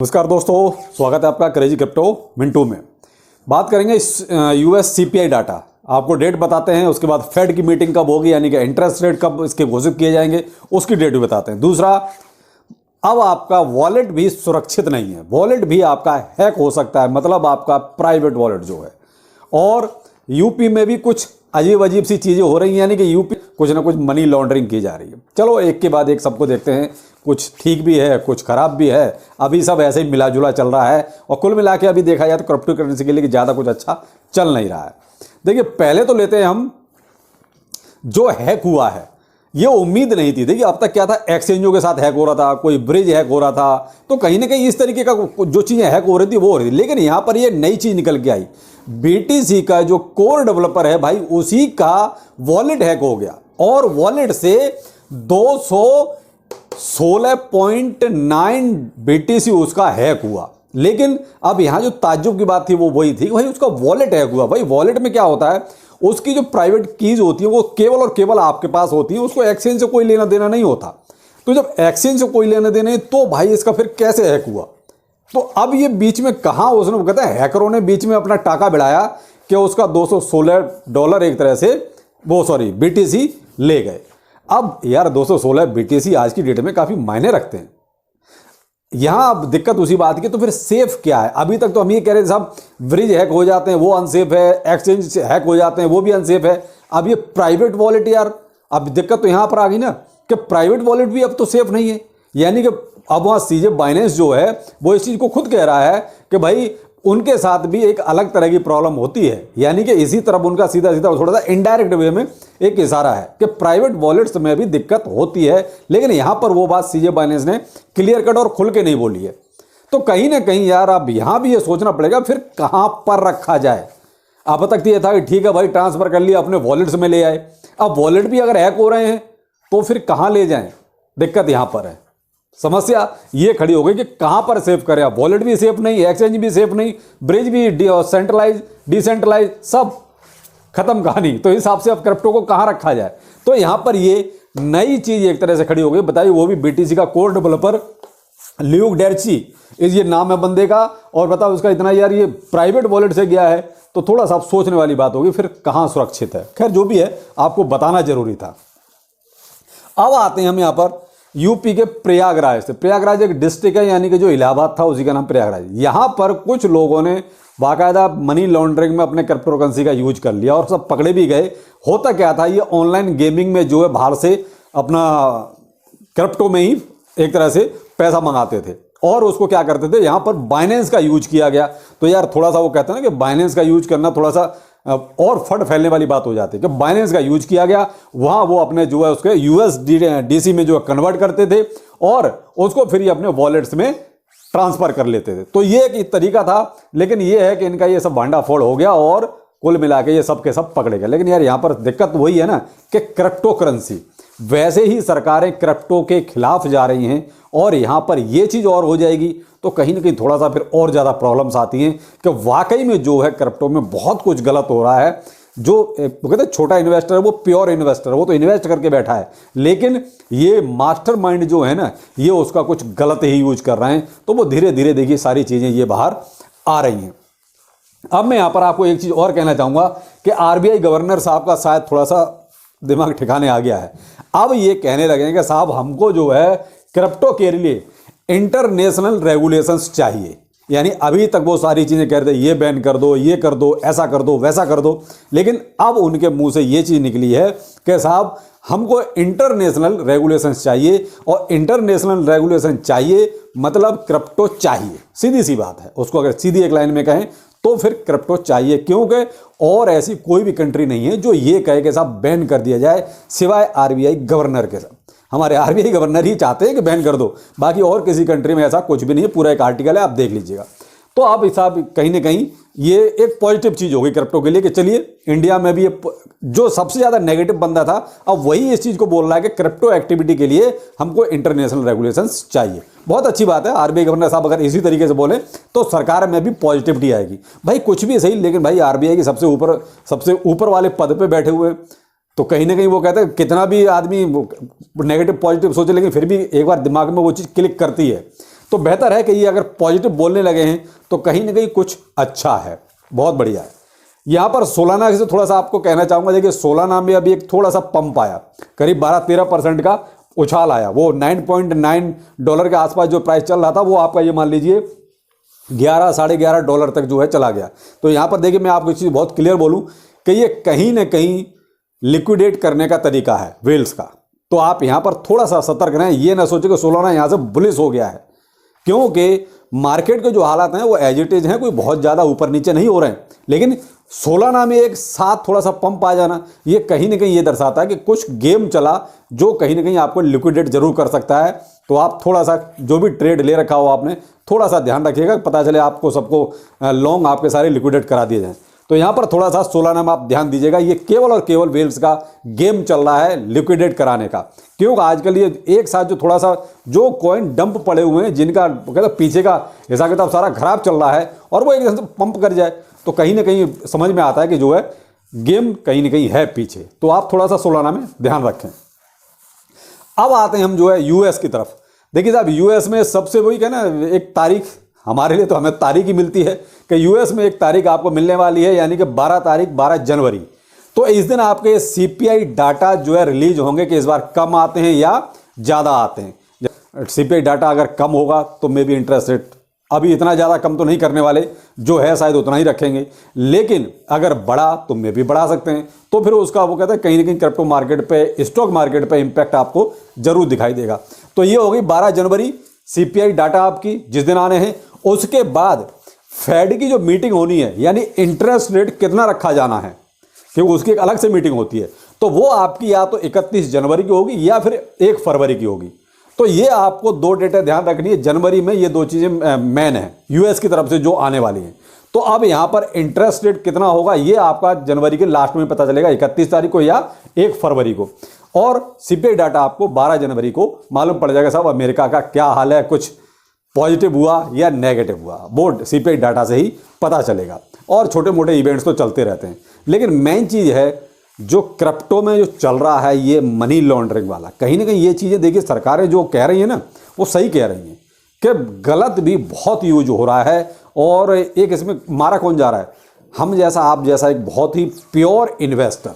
नमस्कार दोस्तों, स्वागत है आपका क्रेजी क्रिप्टो मिंटू में। बात करेंगे यूएस सीपीआई डाटा। आपको डेट बताते हैं, उसके बाद फेड की मीटिंग कब होगी, यानी कि इंटरेस्ट रेट कब इसके घोषित किए जाएंगे, उसकी डेट भी बताते हैं। दूसरा, अब आपका वॉलेट भी सुरक्षित नहीं है, वॉलेट भी आपका हैक हो सकता है, मतलब आपका प्राइवेट वॉलेट जो है। और यूपी में भी कुछ अजीब अजीब सी चीज़ें हो रही हैं, यानी कि यूपी कुछ ना कुछ मनी लॉन्ड्रिंग की जा रही है। चलो एक के बाद एक सबको देखते हैं, कुछ ठीक भी है, कुछ खराब भी है। अभी सब ऐसे ही मिला जुला चल रहा है और कुल मिला के अभी देखा जाए तो क्रिप्टो करेंसी के लिए ज़्यादा कुछ अच्छा चल नहीं रहा है। देखिए, पहले तो लेते हैं हम जो हैक हुआ है, ये उम्मीद नहीं थी। देखिए, अब तक क्या था, एक्सचेंजों के साथ हैक हो रहा था, कोई ब्रिज हैक हो रहा था, तो कहीं ना कहीं इस तरीके का जो चीज़ें हैक हो रही थी वो हो रही थी। लेकिन यहाँ पर ये नई चीज़ निकल के आई, बीटीसी का जो कोर डेवलपर है भाई, उसी का वॉलेट हैक हो गया और वॉलेट से 216.9 बीटीसी उसका हैक हुआ। लेकिन अब यहां जो ताज्जुब की बात थी वो वही थी, भाई उसका वॉलेट हैक हुआ। भाई वॉलेट में क्या होता है, उसकी जो प्राइवेट कीज होती है वो केवल और केवल आपके पास होती है, उसको एक्सचेंज से कोई लेना देना नहीं होता। तो जब एक्सचेंज से कोई लेना देना है तो भाई इसका फिर कैसे हैक हुआ? तो अब ये बीच में कहां, उसने कहता है हैकरों ने बीच में अपना टाका बढ़ाया कि उसका $216 एक तरह से बीटीसी ले गए। अब यार 216 बीटीसी आज की डेट में काफी मायने रखते हैं। यहां अब दिक्कत उसी बात की, तो फिर सेफ क्या है? अभी तक तो हम ये कह रहे थे साहब ब्रिज हैक हो जाते हैं वो अनसेफ है, एक्सचेंज हैक हो जाते हैं वो भी अनसेफ है। अब ये प्राइवेट वॉलेट, यार अब दिक्कत तो यहां पर आ गई ना कि प्राइवेट वॉलेट भी अब तो सेफ नहीं है। यानी कि अब वहां सीजे बाइनेंस जो है वो इस चीज को खुद कह रहा है कि भाई उनके साथ भी एक अलग तरह की प्रॉब्लम होती है। यानी कि इसी तरफ उनका सीधा सीधा थोड़ा सा इनडायरेक्ट वे में एक इशारा है कि प्राइवेट वॉलेट्स में भी दिक्कत होती है। लेकिन यहां पर वो बात सीजे बाइनेंस ने क्लियर कट और खुल के नहीं बोली है। तो कहीं ना कहीं यार अब यहां भी ये सोचना पड़ेगा फिर कहां पर रखा जाए। अब तक तो ये था कि ठीक है भाई ट्रांसफर कर लिया, अपने वॉलेट्स में ले आए। अब वॉलेट भी अगर हैक हो रहे हैं तो फिर कहां ले जाएं? दिक्कत यहां पर है। समस्या ये खड़ी हो गई कि कहां पर सेव करें। अब वॉलेट भी सेफ नहीं, एक्सचेंज भी सेफ नहीं, ब्रिज भी सेंट्रलाइज डिसेंट्रलाइज, सब खत्म कहानी। तो इस हिसाब से अब क्रिप्टो को कहां रखा जाए? तो यहां पर ये नई चीज एक तरह से खड़ी हो गई। बताइए, वो भी बीटीसी का कोर डेवलपर ल्यूक डेर्ची इस ये नाम है बंदे का, और बताओ उसका इतना, यार ये प्राइवेट वॉलेट से गया है तो थोड़ा सा सोचने वाली बात होगी फिर कहां सुरक्षित है। खैर जो भी है, आपको बताना जरूरी था। अब आते हैं हम यहां पर यूपी के प्रयागराज से। प्रयागराज एक डिस्ट्रिक्ट है, यानी कि जो इलाहाबाद था उसी का नाम प्रयागराज। यहां पर कुछ लोगों ने बाकायदा मनी लॉन्ड्रिंग में अपने क्रिप्टो करेंसी का यूज कर लिया और सब पकड़े भी गए। होता क्या था, ये ऑनलाइन गेमिंग में जो है बाहर से अपना क्रिप्टो में ही एक तरह से पैसा मंगाते थे और उसको क्या करते थे, यहां पर बाइनेंस का यूज किया गया। तो यार थोड़ा सा वो कहते हैं ना कि बाइनेंस का यूज करना थोड़ा सा और फट फैलने वाली बात हो जाती है कि बाइनेंस का यूज किया गया। वहां वो अपने जो है उसके यूएसडीसी में जो है कन्वर्ट करते थे और उसको फिर ये अपने वॉलेट्स में ट्रांसफर कर लेते थे। तो ये एक तरीका था। लेकिन ये है कि इनका ये सब भांडाफोड़ हो गया और कुल मिला के ये सब के सब पकड़े गए। लेकिन यार यहां पर दिक्कत वही है ना कि क्रिप्टो करेंसी, वैसे ही सरकारें क्रिप्टो के खिलाफ जा रही हैं और यहां पर यह चीज और हो जाएगी तो कहीं ना कहीं थोड़ा सा फिर और ज्यादा प्रॉब्लम्स आती हैं कि वाकई में जो है क्रिप्टो में बहुत कुछ गलत हो रहा है। जो वो कहते हैं छोटा इन्वेस्टर है वो प्योर इन्वेस्टर है, वो तो इन्वेस्ट करके बैठा है, लेकिन ये मास्टरमाइंड जो है ना ये उसका कुछ गलत ही यूज कर रहे हैं। तो वो धीरे धीरे देखिए सारी चीजें ये बाहर आ रही हैं। अब मैं यहां पर आपको एक चीज और कहना चाहूंगा कि आरबीआई गवर्नर साहब का शायद थोड़ा सा दिमाग ठिकाने आ गया है। अब ये कहने लगे कि साहब हमको जो है क्रिप्टो के लिए इंटरनेशनल रेगुलेशंस चाहिए। यानी अभी तक वो सारी चीजें कह रहे थे ये बैन कर दो, ये कर दो, ऐसा कर दो, वैसा कर दो, लेकिन अब उनके मुंह से ये चीज निकली है कि साहब हमको इंटरनेशनल रेगुलेशंस चाहिए। और इंटरनेशनल रेगुलेशन चाहिए मतलब क्रिप्टो चाहिए, सीधी सी बात है। उसको अगर सीधी एक लाइन में कहें तो फिर क्रिप्टो चाहिए, क्योंकि और ऐसी कोई भी कंट्री नहीं है जो ये कहे कि साहब बैन कर दिया जाए सिवाय आरबीआई गवर्नर के। साथ हमारे आरबीआई गवर्नर ही चाहते हैं कि बैन कर दो, बाकी और किसी कंट्री में ऐसा कुछ भी नहीं है। पूरा एक आर्टिकल है, आप देख लीजिएगा। तो अब हिसाब कहीं ना कहीं ये एक पॉजिटिव चीज होगी क्रिप्टो के लिए कि चलिए इंडिया में भी जो सबसे ज्यादा नेगेटिव बंदा था अब वही इस चीज को बोल रहा है कि क्रिप्टो एक्टिविटी के लिए हमको इंटरनेशनल रेगुलेशंस चाहिए। बहुत अच्छी बात है, आरबीआई गवर्नर साहब अगर इसी तरीके से बोले तो सरकार में भी पॉजिटिविटी आएगी। भाई कुछ भी सही, लेकिन भाई आरबीआई की सबसे ऊपर वाले पद पे बैठे हुए, तो कहीं ना कहीं वो कहते हैं कितना भी आदमी नेगेटिव पॉजिटिव सोचे लेकिन फिर भी एक बार दिमाग में वो चीज़ क्लिक करती है। तो बेहतर है कि ये अगर पॉजिटिव बोलने लगे हैं तो कहीं ना कहीं कुछ अच्छा है, बहुत बढ़िया है। यहाँ पर सोलाना से थोड़ा सा आपको कहना चाहूँगा, देखिए सोलाना में अभी एक थोड़ा सा पंप आया, करीब 12-13% का उछाल आया। वो $9.9 के आसपास जो प्राइस चल रहा था वो आपका ये मान लीजिए 11 साढ़े $11 तक जो है चला गया। तो यहाँ पर देखिए मैं आपको एक चीज़ बहुत क्लियर बोलूँ कि ये कहीं ना कहीं लिक्विडेट करने का तरीका है वेल्स का। तो आप यहाँ पर थोड़ा सा सतर्क रहें, ये ना सोचे कि सोलाना यहाँ से बुलिश हो गया है, क्योंकि मार्केट के जो हालात हैं वो एज इट इज हैं, कोई बहुत ज़्यादा ऊपर नीचे नहीं हो रहे हैं। लेकिन सोलाना में एक साथ थोड़ा सा पंप आ जाना ये कहीं ना कहीं ये दर्शाता है कि कुछ गेम चला जो कहीं ना कहीं आपको लिक्विडेट जरूर कर सकता है। तो आप थोड़ा सा जो भी ट्रेड ले रखा हो आपने थोड़ा सा ध्यान रखिएगा, पता चले आपको सबको लॉन्ग आपके सारे लिक्विडेट करा दिए जाएं। तो यहाँ पर थोड़ा सा सोलाना में आप ध्यान दीजिएगा, ये केवल और केवल वेल्स का गेम चल रहा है लिक्विडेट कराने का। क्योंकि आजकल ये एक साथ जो थोड़ा सा जो कॉइन डंप पड़े हुए हैं जिनका कहते पीछे का हिसाब किताब सारा खराब चल रहा है और वो एकदम से पंप कर जाए तो कहीं ना कहीं समझ में आता है कि जो है गेम कहीं ना कहीं है पीछे। तो आप थोड़ा सा सोलाना में ध्यान रखें। अब आते हैं हम जो है यूएस की तरफ। देखिए साहब यूएस में सबसे वही कहना एक तारीख, हमारे लिए तो हमें तारीख ही मिलती है कि यूएस में एक तारीख आपको मिलने वाली है, यानी कि 12 जनवरी। तो इस दिन आपके सीपीआई डाटा जो है रिलीज होंगे कि इस बार कम आते हैं या ज़्यादा आते हैं। सीपीआई डाटा अगर कम होगा तो मे बी इंटरेस्ट रेट अभी इतना ज़्यादा कम तो नहीं करने वाले, जो है शायद उतना ही रखेंगे, लेकिन अगर बढ़ा तो मे भी बढ़ा सकते हैं। तो फिर उसका वो कहते हैं कहीं ना कहीं क्रिप्टो मार्केट पे, स्टॉक मार्केट पे इंपैक्ट आपको जरूर दिखाई देगा। तो ये होगी 12 जनवरी सीपीआई डाटा आपकी जिस दिन आने हैं। उसके बाद फेड की जो मीटिंग होनी है, यानी इंटरेस्ट रेट कितना रखा जाना है, क्योंकि उसकी एक अलग से मीटिंग होती है, तो वो आपकी या तो 31 जनवरी की होगी या फिर 1 फरवरी की होगी। तो ये आपको 2 डेटें ध्यान रखनी है, जनवरी में ये 2 चीज़ें मेन है यूएस की तरफ से जो आने वाली हैं। तो अब यहाँ पर इंटरेस्ट रेट कितना होगा ये आपका जनवरी के लास्ट में पता चलेगा, 31 तारीख को या 1 फरवरी को। और सीपीआई डाटा आपको 12 जनवरी को मालूम पड़ जाएगा साहब अमेरिका का क्या हाल है, कुछ पॉजिटिव हुआ या नेगेटिव हुआ, वो सीपीआई डाटा से ही पता चलेगा। और छोटे मोटे इवेंट्स तो चलते रहते हैं, लेकिन मेन चीज़ है जो क्रिप्टो में जो चल रहा है ये मनी लॉन्ड्रिंग वाला, कहीं ना कहीं ये चीज़ें देखिए सरकारें जो कह रही हैं ना वो सही कह रही हैं कि गलत भी बहुत यूज हो रहा है। और एक इसमें मारा कौन जा रहा है, हम जैसा आप जैसा एक बहुत ही प्योर इन्वेस्टर,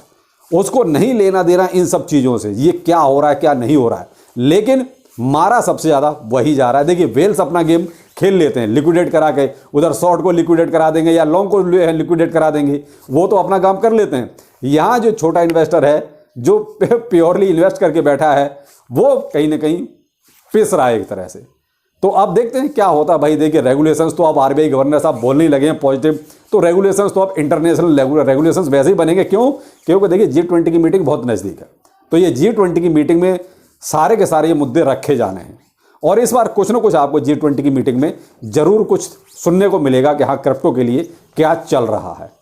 उसको नहीं लेना देना इन सब चीज़ों से, ये क्या हो रहा है क्या नहीं हो रहा है, लेकिन मारा सबसे ज़्यादा वही जा रहा है। देखिए वेल्स अपना गेम खेल लेते हैं लिक्विडेट करा के, उधर शॉर्ट को लिक्विडेट करा देंगे या लॉन्ग को लिक्विडेट करा देंगे, वो तो अपना काम कर लेते हैं। यहाँ जो छोटा इन्वेस्टर है जो प्योरली इन्वेस्ट करके बैठा है वो कहीं ना कहीं पिस रहा है एक तरह से। तो अब देखते हैं क्या होता है भाई। देखिए रेगुलेशंस तो अब आरबीआई गवर्नर साहब बोलने ही लगे हैं पॉजिटिव, तो रेगुलेशंस तो अब इंटरनेशनल रेगुलेशंस वैसे ही बनेंगे। क्यों? क्योंकि देखिए G20 की मीटिंग बहुत नज़दीक है, तो ये G20 की मीटिंग में सारे के सारे ये मुद्दे रखे जाने हैं और इस बार कुछ ना कुछ आपको G20 की मीटिंग में जरूर कुछ सुनने को मिलेगा कि हाँ क्रिप्टो के लिए क्या चल रहा है।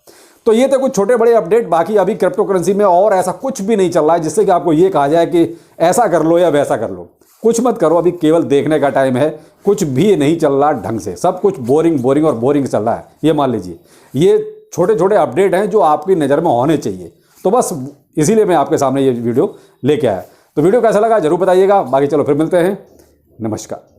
तो ये तो कुछ छोटे बड़े अपडेट, बाकी अभी क्रिप्टो करेंसी में और ऐसा कुछ भी नहीं चल रहा है जिससे कि आपको ये कहा जाए कि ऐसा कर लो या वैसा कर लो। कुछ मत करो, अभी केवल देखने का टाइम है, कुछ भी नहीं चल रहा ढंग से, सब कुछ बोरिंग चल रहा है। ये मान लीजिए ये छोटे छोटे अपडेट हैं जो आपकी नज़र में होने चाहिए, तो बस इसीलिए मैं आपके सामने ये वीडियो लेके आया। तो वीडियो कैसा लगा जरूर बताइएगा, बाकी चलो फिर मिलते हैं, नमस्कार।